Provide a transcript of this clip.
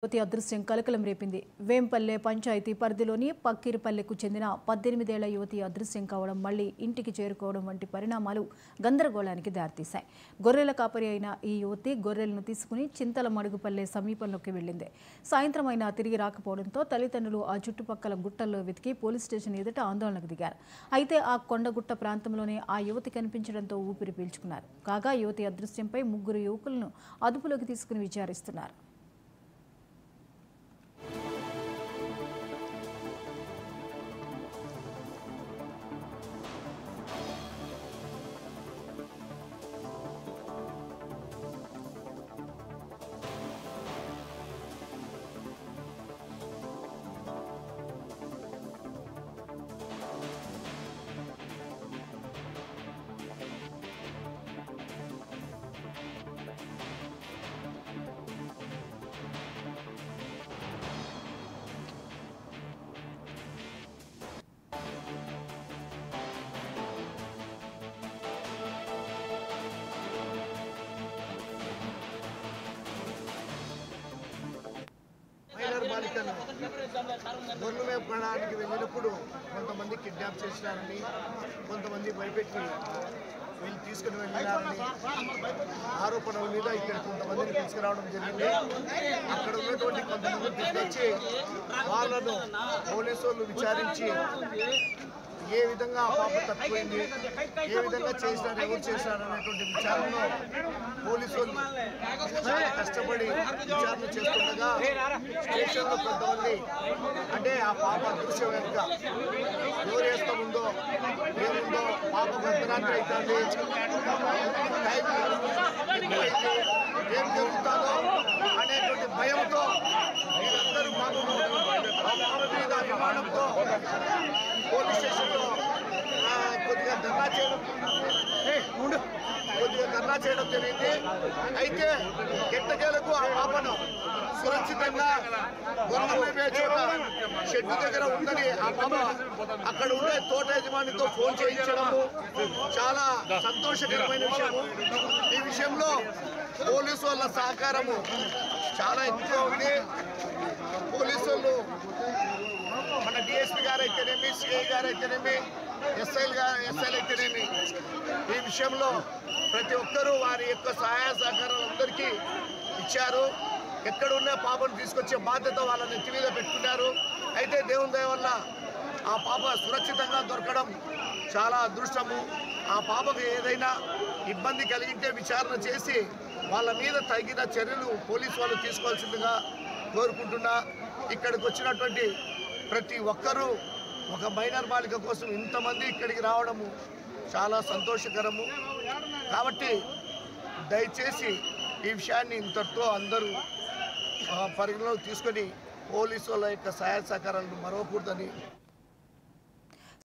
యువతి అదృశ్యం కలకలం రేపింది. వేంపల్లె పంచాయతీ పరిధిలోని పక్కీరిపల్లెకు చెందిన 18 ఏళ్ల యువతి అదృశ్యం కావడం, మళ్లీ ఇంటికి చేరుకోవడం వంటి పరిణామాలు గందరగోళానికి దారితీశాయి. గొర్రెల కాపరి అయిన ఈ యువతి గొర్రెలను తీసుకుని చింతలమడుగుపల్లె సమీపంలోకి వెళ్లింది. సాయంత్రం అయినా తిరిగి రాకపోవడంతో తల్లిదండ్రులు ఆ చుట్టుపక్కల గుట్టల్లో వెతికి పోలీస్ స్టేషన్ ఎదుట ఆందోళనకు దిగారు. అయితే ఆ కొండగుట్ట ప్రాంతంలోనే ఆ యువతి కనిపించడంతో ఊపిరి పీల్చుకున్నారు. కాగా యువతి అదృశ్యంపై 3 యువకులను అదుపులోకి తీసుకుని విచారిస్తున్నారు. బాలికను గొర్రెలు మేపుకోవడానికి వెళ్ళినప్పుడు కొంతమంది కిడ్నాప్ చేసినారని, కొంతమంది భయపెట్టి వీళ్ళు తీసుకుని వెళ్ళినారని ఆరోపణల మీద ఇక్కడ కొంతమందిని తీసుకురావడం జరిగింది. అక్కడ ఉన్నటువంటి కొంతమంది తీసుకొచ్చి వాళ్ళను పోలీసు వాళ్ళు విచారించి ఏ విధంగా ఆ పాప తప్పిపోయింది, ఏ విధంగా చేసినారు, ఎవరు చేసినారు అనేటువంటి విచారణలో పోలీసు వాళ్ళు చాలా కష్టపడి విచారణ చేస్తుండగా స్టేషన్లో కొంతమంది అంటే ఆ పాప అదృశ్యం వెనుక ఎవరు వేస్తాముందో ఏముందో పాప అర్ధరాత్రి అవుతుంది, ఏం జరుగుతుందో అనేటువంటి భయంతో వీళ్ళందరూ పాప మీద అభిమానంతో పోలీస్ స్టేషన్లో కొద్దిగా ధర్నా చేయడం జరిగింది. అయితే ఎట్టకేలకు ఆ పాపను సురక్షితంగా గొర్రెల చోట షెడ్డు దగ్గర ఉందని ఆ పాప అక్కడ ఉండే తోట యజమానితో ఫోన్ చేయించడము చాలా సంతోషకరమైన విషయము. ఈ విషయంలో పోలీసు వాళ్ళ సహకారము చాలా ఎక్కువ ఉంది. పోలీసు వాళ్ళు మన డిఎస్పీ గారు అయితేనేమి, సిఐ గారు అయితేనేమి, ఎస్ఐలు అయితేనేమి ఈ విషయంలో ప్రతి ఒక్కరూ వారి యొక్క సహాయ సహకారాలు అందరికీ ఇచ్చారు. ఎక్కడున్న పాపను తీసుకొచ్చే బాధ్యత వాళ్ళ నెత్తి మీద పెట్టుకున్నారు. అయితే దేవుని దయ వల్ల ఆ పాప సురక్షితంగా దొరకడం చాలా అదృష్టము. ఆ పాపకు ఏదైనా ఇబ్బంది కలిగితే విచారణ చేసి వాళ్ళ మీద తగిన చర్యలు పోలీసు వాళ్ళు తీసుకోవాల్సిందిగా కోరుకుంటున్నా. ఇక్కడికి వచ్చినటువంటి ప్రతి ఒక్కరూ ఒక మైనర్ బాలిక కోసం ఇంతమంది ఇక్కడికి రావడము చాలా సంతోషకరము. కాబట్టి దయచేసి ఈ విషయాన్ని ఇంతటితో అందరూ పరిగణలోకి తీసుకొని పోలీసు వాళ్ళ యొక్క సహాయ సహకారాలను మరవకూడదని